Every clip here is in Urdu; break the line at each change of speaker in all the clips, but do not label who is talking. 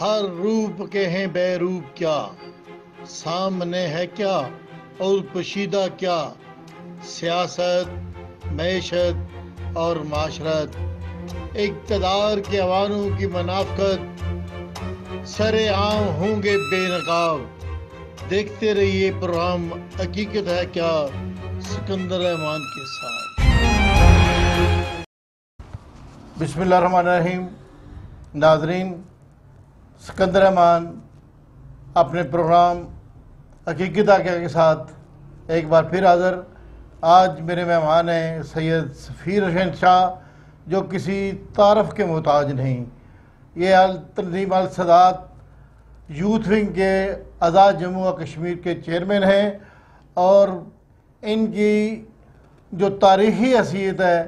ہر روپ کے ہیں بے روپ کیا، سامنے ہے کیا اور پوشیدہ کیا، سیاست، معیشت اور معاشرت، اقتدار کے عوانوں کی منافقت، سر عام ہوں گے بے نقاب۔ دیکھتے رہیے پروگرام حقیقت ہے کیا، سکندر احمان کے ساتھ۔ بسم اللہ الرحمن الرحیم۔ ناظرین، سکندر احمان اپنے پروگرام حقیقت ہے کیا کے ساتھ ایک بار پھر حاضر۔ آج میرے مہمان ہیں سید سفیر حسین شاہ، جو کسی تعارف کے محتاج نہیں۔ یہ تنظیم السادات یوتھ ونگ کے آزاد جموں و کشمیر کے چیئرمین ہیں، اور ان کی جو تاریخی حیثیت ہے،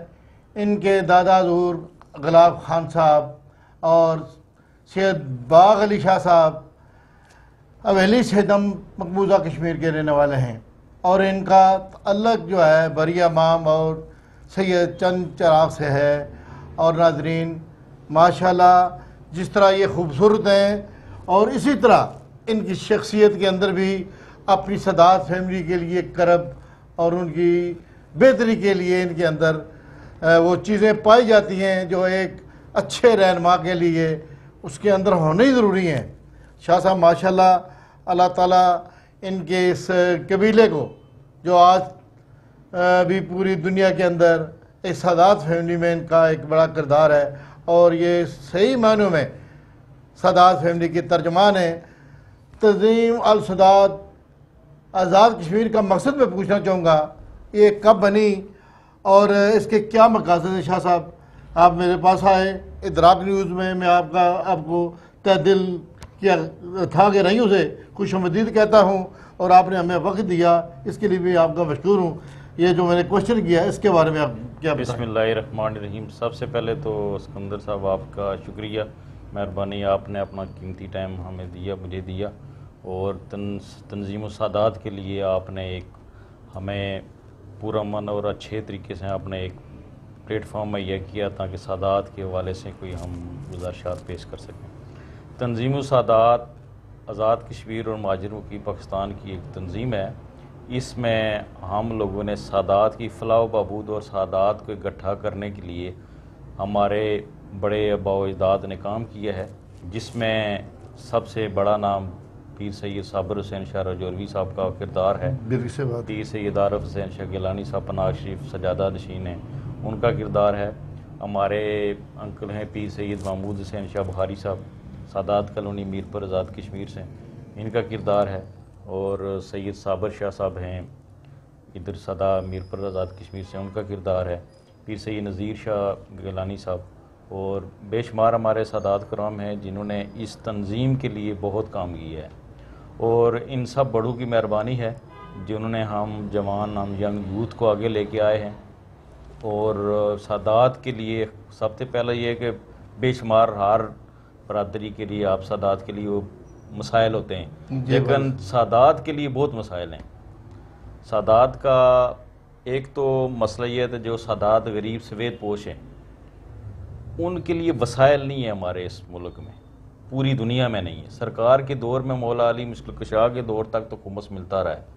ان کے دادا حضور غلاب خان صاحب اور سید باغ علی شاہ صاحب حویلی سے دم مقبوضہ کشمیر کے رہنے والے ہیں، اور ان کا تعلق جو ہے بری امام اور سید چند چراغ سے ہے۔ اور ناظرین، ماشاءاللہ جس طرح یہ خوبصورت ہیں، اور اسی طرح ان کی شخصیت کے اندر بھی اپنی سادات فیملی کے لیے کرب اور ان کی بہتری کے لیے ان کے اندر وہ چیزیں پائی جاتی ہیں جو ایک اچھے رہنما کے لیے اس کے اندر ہونا ہی ضروری ہیں۔ شاہ صاحب ماشاءاللہ، اللہ تعالیٰ ان کے اس قبیلے کو، جو آج بھی پوری دنیا کے اندر اس سادات فیملی میں ان کا ایک بڑا کردار ہے، اور یہ صحیح معنوں میں سادات فیملی کے ترجمان ہیں۔ تنظیم السادات آزاد کشمیر کا مقصد میں پوچھنا چاہوں گا، یہ کب بنی اور اس کے کیا مقاصد ہیں؟ شاہ صاحب، آپ میرے پاس آئے ادراک نیوز میں آپ کو تہ دل کیا تھا کہ نہیں اسے خوش آمدید کہتا ہوں، اور آپ نے ہمیں وقت دیا، اس کے لیے بھی آپ کا مشکور ہوں۔ یہ جو میں نے کوشچن کیا اس کے بارے میں آپ کیا بتائیں؟
بسم اللہ الرحمن الرحیم۔ سب سے پہلے تو سکندر صاحب آپ کا شکریہ، مہربانی، آپ نے اپنا قیمتی ٹائم ہمیں دیا، مجھے دیا، اور تنظیم السادات کے لیے آپ نے ایک ہمیں پورا من اور اچھے طریقے سے آپ نے ایک پلیٹ فارم مہیا کیا تاکہ سادات کے حوالے سے کوئی ہم گزارشات پیش کر سکیں۔ تنظیم السادات آزاد کشمیر اور مہاجروں کی پاکستان کی ایک تنظیم ہے۔ اس میں ہم لوگوں نے سادات کی فلاح و بہبود اور سادات کو اکٹھا کرنے کے لیے ہمارے بڑے آباء و اجداد نے کام کیا ہے، جس میں سب سے بڑا نام پیر سید صابر حسین شاہ رجوروی صاحب کا کردار ہے۔ پیر سید عارف حسین شاہ گیلانی صاحب پناہ شریف سجادہ نشین ہیں، ان کا کردار ہے۔ ہمارے انکل ہیں پیر سید محمود حسین شاہ بخاری صاحب، سادات کالونی میرپور آزاد کشمیر سے، ان کا کردار ہے۔ اور سید صابر شاہ صاحب ہیں ادھر صدا میرپور آزاد کشمیر سے، ان کا کردار ہے۔ پیر سید نذیر شاہ گیلانی صاحب، اور بے شمار ہمارے سادات کرام ہیں جنہوں نے اس تنظیم کے لیے بہت کام کیا ہے، اور ان سب بڑوں کی مہربانی ہے جنہوں نے ہم جوان، ہم ینگ یوتھ کو آگے لے کے آئے ہیں۔ اور سادات کے لیے سب سے پہلے یہ کہ بے شمار ہر برادری کے لیے، آپ سادات کے لیے وہ مسائل ہوتے ہیں، لیکن سادات کے لیے بہت مسائل ہیں۔ سادات کا ایک تو مسئلہ یہ ہے جو سادات غریب سوید پوش ہیں، ان کے لیے وسائل نہیں ہے ہمارے اس ملک میں، پوری دنیا میں نہیں ہے۔ سرکار کے دور میں مولا علی مشکل کشا کے دور تک تو خمس ملتا رہا ہے۔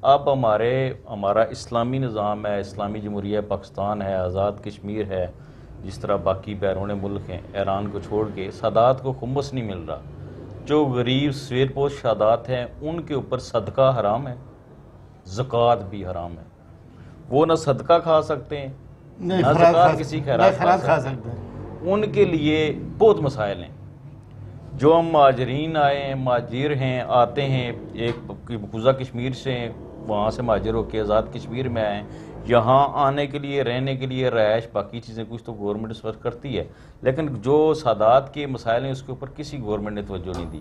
اب ہمارا اسلامی نظام ہے، اسلامی جمہوریہ پاکستان ہے، آزاد کشمیر ہے، جس طرح باقی بیرون ملک ہیں، ایران کو چھوڑ کے سادات کو خمس نہیں مل رہا۔ جو غریب سوید پوش سادات ہیں ان کے اوپر صدقہ حرام ہے، زکوٰۃ بھی حرام ہے۔ وہ نہ صدقہ کھا سکتے ہیں، نہ زکوٰۃ کسی خیرات کھا سکتے ہیں۔ ان کے لیے بہت مسائل ہیں۔ جو ہم مہاجرین آئے ہیں، مہاجر ہیں، آتے ہیں ایک مقبوضہ کشمیر سے، وہاں سے مہاجر ہو کے آزاد کشمیر میں آئے ہیں، یہاں آنے کے لیے، رہنے کے لیے، رہائش، باقی چیزیں کچھ تو گورنمنٹ اس وقت کرتی ہے، لیکن جو سادات کے مسائل ہیں اس کے اوپر کسی گورنمنٹ نے توجہ نہیں دی۔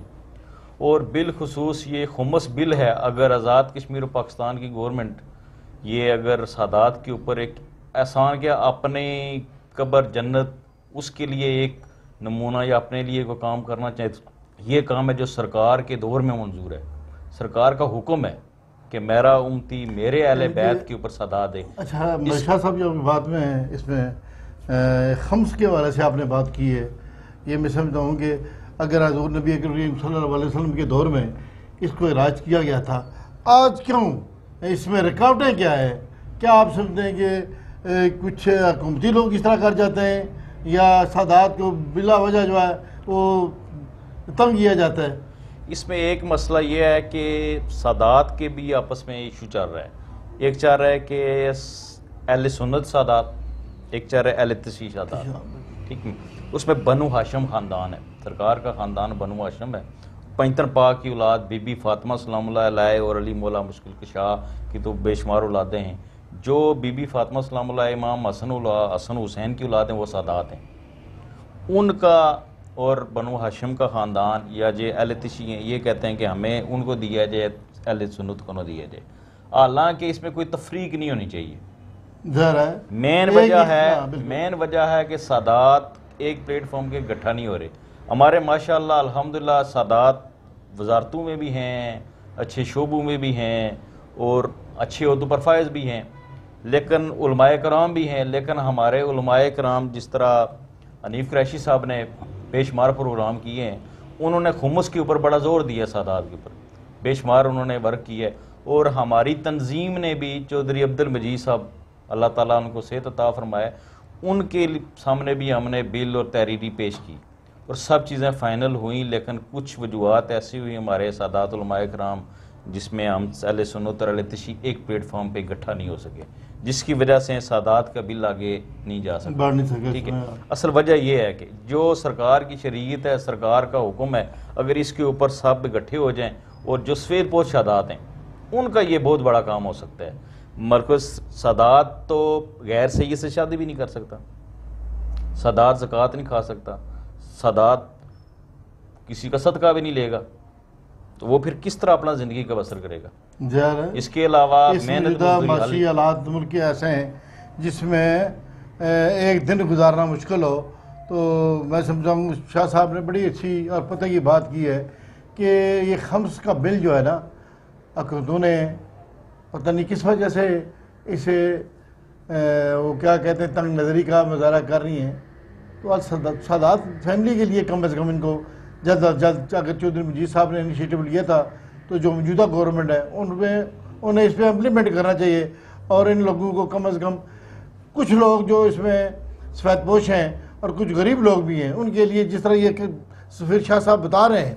اور بالخصوص یہ خمس بل ہے، اگر آزاد کشمیر و پاکستان کی گورنمنٹ یہ اگر سادات کے اوپر ایک احسان کیا اپنی قبر جنت اس کے لیے ایک نمونہ یا اپنے لیے کوئی کام کرنا چاہے، یہ کام ہے جو سرکار کے دور میں منظور ہے۔ سرکار کا حکم ہے کہ میرا امتی میرے اہل بیت کے اوپر صدا دے۔
اچھا شاہ صاحب، جو بات میں اس میں خمس کے حوالے سے آپ نے بات کی ہے، یہ میں سمجھتا ہوں کہ اگر حضور نبی کریم صلی اللہ علیہ وسلم کے دور میں اس کو عراج کیا گیا تھا، آج کیوں اس میں رکاوٹیں کیا ہے؟ کیا آپ سمجھتے ہیں کہ کچھ حکومتی لوگ اس طرح کر جاتے ہیں یا سادات کو بلا وجہ جو ہے وہ تنگ کیا جاتا ہے؟
اس میں ایک مسئلہ یہ ہے کہ سادات کے بھی آپس میں ایشو چل رہا ہے. ایک چل رہا ہے کہ اہل سنت سادات، ایک چل رہا ہے اہل تشیع سادات. ٹھیک ہے، اس میں بنو ہاشم خاندان ہے، سرکار کا خاندان بنو ہاشم ہے. پنجتن پاک کی اولاد بی بی فاطمہ سلام اللہ علیہ اور علی مولا مشکل کشا کی تو بے شمار اولادیں ہیں. جو بی بی فاطمہ سلام اللہ امام حسن حسین کی اولاد ہیں وہ سادات ہیں. ان کا اور بنو ہاشم کا خاندان یا جو اہل تشیع ہیں یہ کہتے ہیں کہ ہمیں ان کو دیا جائے، اہل سنت کو نہ دیا جائے. حالانکہ اس میں کوئی تفریق نہیں ہونی چاہیے. مین وجہ ہے کہ سادات ایک پلیٹ فارم کے گٹھا نہیں ہو رہے. ہمارے ماشاءاللہ الحمدللہ سادات وزارتوں میں بھی ہیں، اچھے شعبوں میں بھی ہیں اور اچھے عہدوں پر فائز بھی ہیں، لیکن علماء کرام بھی ہیں. لیکن ہمارے علماء کرام جس طرح حنیف قریشی صاحب نے بے شمار پروگرام کیے ہیں، انہوں نے خمس کے اوپر بڑا زور دیا، سادات کے اوپر بے شمار انہوں نے ورک کیا ہے. اور ہماری تنظیم نے بھی چودھری عبد المجید صاحب اللہ تعالیٰ ان کو صحت عطا فرمائے، ان کے سامنے بھی ہم نے بل اور تحریری پیش کی اور سب چیزیں فائنل ہوئیں. لیکن کچھ وجوہات ایسی ہوئی ہمارے سادات علماء کرام جس میں ہم اہل سنت اور اہل تشیع ایک پلیٹ فارم پہ اکٹھا نہیں ہو سکے، جس کی وجہ سے سادات کا بل آگے نہیں جا سکتا. ٹھیک ہے، اصل وجہ یہ ہے کہ جو سرکار کی شریعت ہے، سرکار کا حکم ہے، اگر اس کے اوپر سب اکٹھے ہو جائیں اور جو سفید پوش سادات ہیں ان کا یہ بہت بڑا کام ہو سکتا ہے. مرکز سادات تو غیر سید سے شادی بھی نہیں کر سکتا، سادات زکوٰۃ نہیں کھا سکتا، سادات کسی کا صدقہ بھی نہیں لے گا، تو وہ پھر کس طرح اپنا زندگی کا بسر کرے گا؟ اس کے علاوہ محنت
معاشی حالات ملک کے ایسے ہیں جس میں ایک دن گزارنا مشکل ہو. تو میں سمجھا ہوں شاہ صاحب نے بڑی اچھی اور پتہ کی بات کی ہے کہ یہ خمس کا بل جو ہے نا، حکومتوں نے پتہ نہیں کس وجہ سے اسے وہ کیا کہتے ہیں تنگ نظری کا مظاہرہ کر رہی ہیں. تو آج سادات فیملی کے لیے کم از کم ان کو جلد از جلد، اگر چودھری مجید صاحب نے انیشیٹو لیا تھا تو جو موجودہ گورنمنٹ ہے انہیں اس پہ امپلیمنٹ کرنا چاہیے. اور ان لوگوں کو کم از کم کچھ لوگ جو اس میں سفید پوش ہیں اور کچھ غریب لوگ بھی ہیں ان کے لیے جس طرح یہ سفیر شاہ صاحب بتا رہے ہیں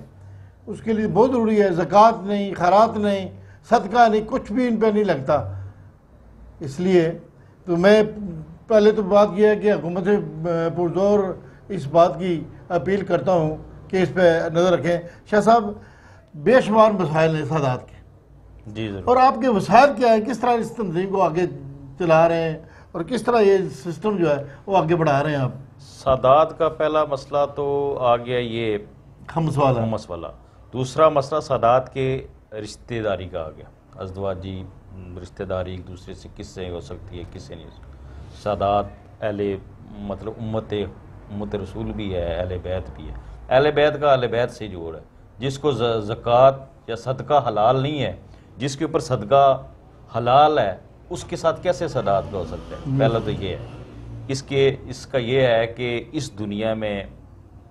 اس کے لیے بہت ضروری ہے. زکوٰۃ نہیں، خیرات نہیں، صدقہ نہیں، کچھ بھی ان پہ نہیں لگتا. اس لیے تو میں پہلے تو بات یہ ہے کہ حکومت پرزور اس بات کی اپیل کرتا ہوں کہ اس پہ نظر رکھیں. شاہ صاحب بے شمار مسائل ہیں سادات کے،
جی ضرور،
اور آپ کے وسائل کیا ہے؟ کس طرح اس تنظیم کو آگے چلا رہے ہیں اور کس طرح یہ سسٹم جو ہے وہ آگے بڑھا رہے ہیں آپ؟
سادات کا پہلا مسئلہ تو آ گیا یہ
خمس
والا. دوسرا مسئلہ سادات کے رشتہ داری کا آ گیا. ازدواجی رشتہ داری ایک دوسرے سے کس سے ہو سکتی ہے، کس سے نہیں ہو سکتی. سادات اہل مطلب امت رسول بھی ہے، اہل بیت بھی ہے. اہل بیت کا اہل بیت سے جوڑ ہے. جس کو زکوٰۃ یا صدقہ حلال نہیں ہے، جس کے اوپر صدقہ حلال ہے، اس کے ساتھ کیسے سادات کا ہو سکتا ہے؟ پہلا تو یہ ہے. اس کا یہ ہے کہ اس دنیا میں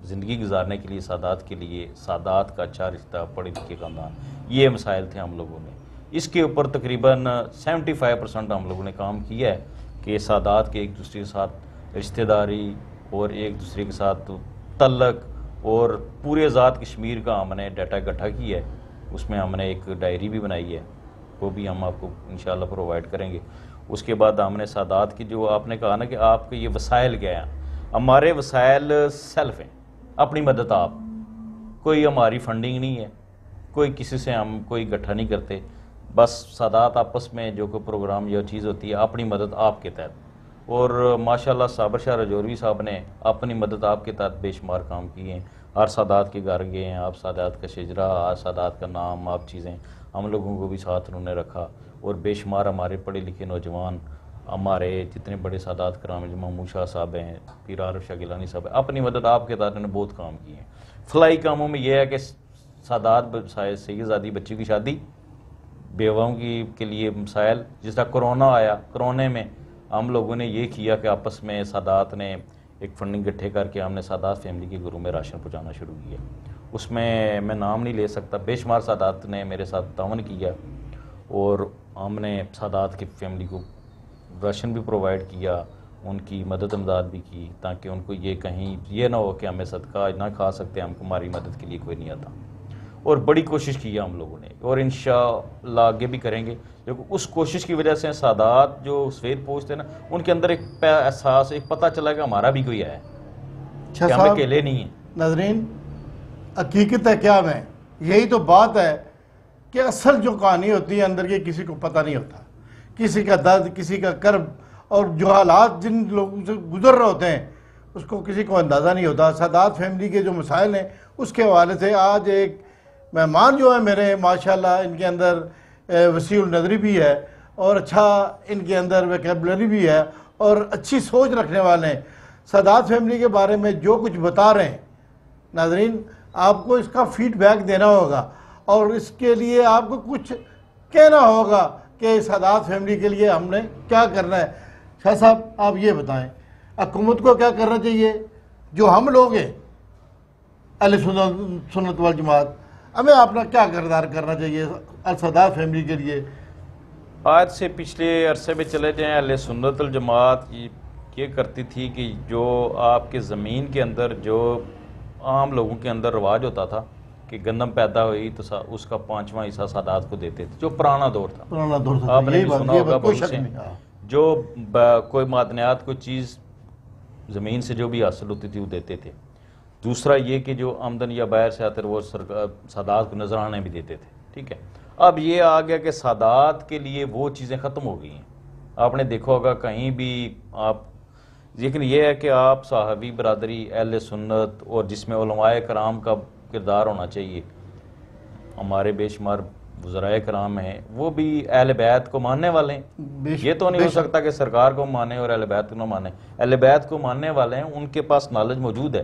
زندگی گزارنے کے لیے سادات کے لیے سادات کا اچھا رشتہ، پڑھے لکھے خاندان، یہ مسائل تھے ہم لوگوں نے. اس کے اوپر تقریباً 75% ہم لوگوں نے کام کیا ہے کہ سادات کے ایک دوسرے کے ساتھ رشتہ داری اور ایک دوسرے کے ساتھ تعلق اور پورے آزاد کشمیر کا ہم نے ڈیٹا اکٹھا کیا ہے. اس میں ہم نے ایک ڈائری بھی بنائی ہے، وہ بھی ہم آپ کو انشاءاللہ پرووائڈ کریں گے. اس کے بعد ہم نے سادات کی جو آپ نے کہا نا کہ آپ کے یہ وسائل کیا ہیں، ہمارے وسائل سیلف ہیں. اپنی مدد آپ، کوئی ہماری فنڈنگ نہیں ہے، کوئی کسی سے ہم کوئی گٹھا نہیں کرتے. بس سادات آپس میں جو کوئی پروگرام یا چیز ہوتی ہے اپنی مدد آپ کے تحت. اور ماشاءاللہ صابر شاہ رجوروی صاحب نے اپنی مدد آپ کے تحت بے شمار کام کیے ہیں. ہر سادات کے گھر گئے ہیں، آپ سادات کا شجرا، سادات کا نام، آپ چیزیں ہم لوگوں کو بھی ساتھ انہوں نے رکھا. اور بے شمار ہمارے پڑھے لکھے نوجوان، ہمارے جتنے بڑے سادات کرام ہیں، محمود شاہ صاحب ہیں، پیر عارف شاہ گیلانی صاحب ہیں، اپنی مدد آپ کے تحت نے بہت کام کیے ہیں. فلاحی کاموں میں یہ ہے کہ سادات سید زادی بچی کی شادی، بیواؤں کے لیے مسائل، جس طرح کرونا آیا، کرونے میں ہم لوگوں نے یہ کیا کہ آپس میں سادات نے ایک فنڈنگ اکٹھے کر کے ہم نے سادات فیملی کے گھروں میں راشن پہنچانا شروع کیا. اس میں نام نہیں لے سکتا، بے شمار سادات نے میرے ساتھ تعاون کیا، اور ہم نے سادات کی فیملی کو راشن بھی پرووائڈ کیا، ان کی مدد امداد بھی کی، تاکہ ان کو یہ کہیں یہ نہ ہو کہ ہمیں صدقہ نہ کھا سکتے، ہماری مدد کے لیے کوئی نہیں آتا، اور بڑی کوشش کی ہے ہم لوگوں نے، اور انشاءاللہ آگے بھی کریں گے۔ لیکن اس کوشش کی وجہ سے سادات جو سفید پوش تھے نا، ان کے اندر ایک احساس، ایک پتہ چلا کہ ہمارا بھی کوئی ہے، کہ ہم اکیلے نہیں ہیں۔
ناظرین، حقیقت ہے کیا میں یہی تو بات ہے کہ اصل جو کہانی ہوتی ہے اندر کی کسی کو پتہ نہیں ہوتا، کسی کا درد، کسی کا کرب، اور جو حالات جن لوگوں سے گزر رہے ہوتے ہیں اس کو کسی کو اندازہ نہیں ہوتا۔ سادات فیملی کے جو مسائل ہیں اس کے حوالے سے آج ایک مہمان جو ہیں میرے، ماشاءاللہ ان کے اندر وسیع النظری بھی ہے، اور اچھا ان کے اندر ویکیبلری بھی ہے، اور اچھی سوچ رکھنے والے ہیں۔ سادات فیملی کے بارے میں جو کچھ بتا رہے ہیں ناظرین، آپ کو اس کا فیڈ بیک دینا ہوگا، اور اس کے لیے آپ کو کچھ کہنا ہوگا کہ سادات فیملی کے لیے ہم نے کیا کرنا ہے۔ شاہ صاحب آپ یہ بتائیں، حکومت کو کیا کرنا چاہیے؟ جو ہم لوگ ہیں اہل سنت والجماعت، ہمیں اپنا کیا کردار کرنا چاہیے سادات فیملی کے لیے؟
آج سے پچھلے عرصے میں چلے جائیں، اہل سنت الجماعت یہ کرتی تھی کہ جو آپ کے زمین کے اندر جو عام لوگوں کے اندر رواج ہوتا تھا کہ گندم پیدا ہوئی تو اس کا 5واں حصہ سادات کو دیتے تھے، جو پرانا دور تھا۔
پرانا دور تھا،
آپ نے بھی سنا ہوگا
کوئی
بہت
شک
سے،
نہیں۔
جو کوئی معدنیات، کوئی چیز زمین سے جو بھی حاصل ہوتی تھی وہ دیتے تھے۔ دوسرا یہ کہ جو آمدن یا باہر سے آتے وہ سادات کو نذرانے بھی دیتے تھے، ٹھیک ہے۔ اب یہ آ گیا کہ سادات کے لیے وہ چیزیں ختم ہو گئی ہیں۔ آپ نے دیکھا ہوگا کہیں بھی آپ، لیکن یہ ہے کہ آپ صحابی برادری، اہل سنت، اور جس میں علماء کرام کا کردار ہونا چاہیے، ہمارے بے شمار وزرائے کرام ہیں، وہ بھی اہل بیت کو ماننے والے ہیں۔ یہ تو نہیں ہو سکتا کہ سرکار کو مانے اور اہل بیت کو نہ مانے۔ اہل بیت کو ماننے والے ہیں، ان کے پاس نالج موجود ہے،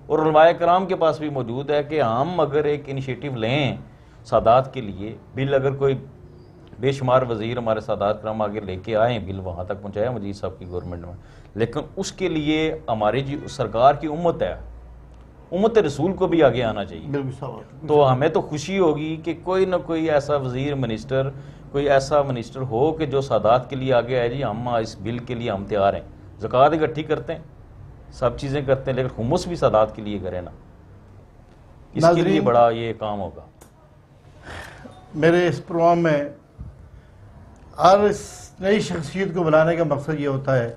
اور علماء کرام کے پاس بھی موجود ہے کہ ہم اگر ایک انیشیٹو لیں سادات کے لیے، بل اگر کوئی بے شمار وزیر ہمارے سادات کرام آگے لے کے آئیں، بل وہاں تک پہنچایا مجید صاحب کی گورنمنٹ میں، لیکن اس کے لیے ہماری جو سرکار کی امت ہے، امت رسول کو بھی آگے آنا چاہیے۔ تو ہمیں تو خوشی ہوگی کہ کوئی نہ کوئی ایسا وزیر، منسٹر، کوئی ایسا منسٹر ہو کہ جو سادات کے لیے آگے آئے، جی ہم اس بل کے لیے ہم تیار ہیں، زکوٰۃ اکٹھی کرتے ہیں، سب چیزیں کرتے ہیں، لیکن خمس بھی سادات کے لیے کریں نا، اس کے لیے بڑا یہ کام ہوگا۔
میرے اس پروگرام میں ہر اس نئی شخصیت کو بلانے کا مقصد یہ ہوتا ہے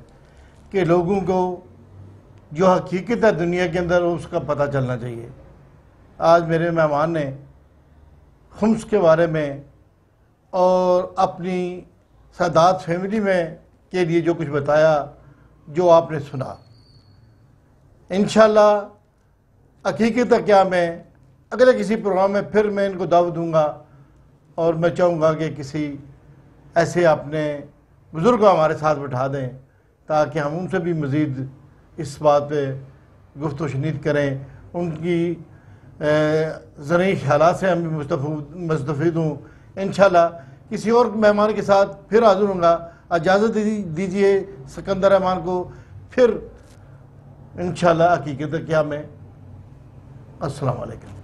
کہ لوگوں کو جو حقیقت ہے دنیا کے اندر اس کا پتہ چلنا چاہیے۔ آج میرے مہمان نے خمس کے بارے میں اور اپنی سادات فیملی میں کے لیے جو کچھ بتایا، جو آپ نے سنا، انشاءاللہ حقیقت ہے کیا میں اگلے کسی پروگرام میں پھر میں ان کو دعوت دوں گا، اور میں چاہوں گا کہ کسی ایسے اپنے بزرگ کو ہمارے ساتھ بٹھا دیں تاکہ ہم ان سے بھی مزید اس بات پہ گفت و شنید کریں، ان کی زرعی خیالات سے ہم بھی مستفید ہوں۔ انشاءاللہ کسی اور مہمان کے ساتھ پھر حاضر ہوں گا۔ اجازت دیجیے سکندر رحمان کو، پھر انشاءاللہ حقیقت کیا میں۔ السلام علیکم۔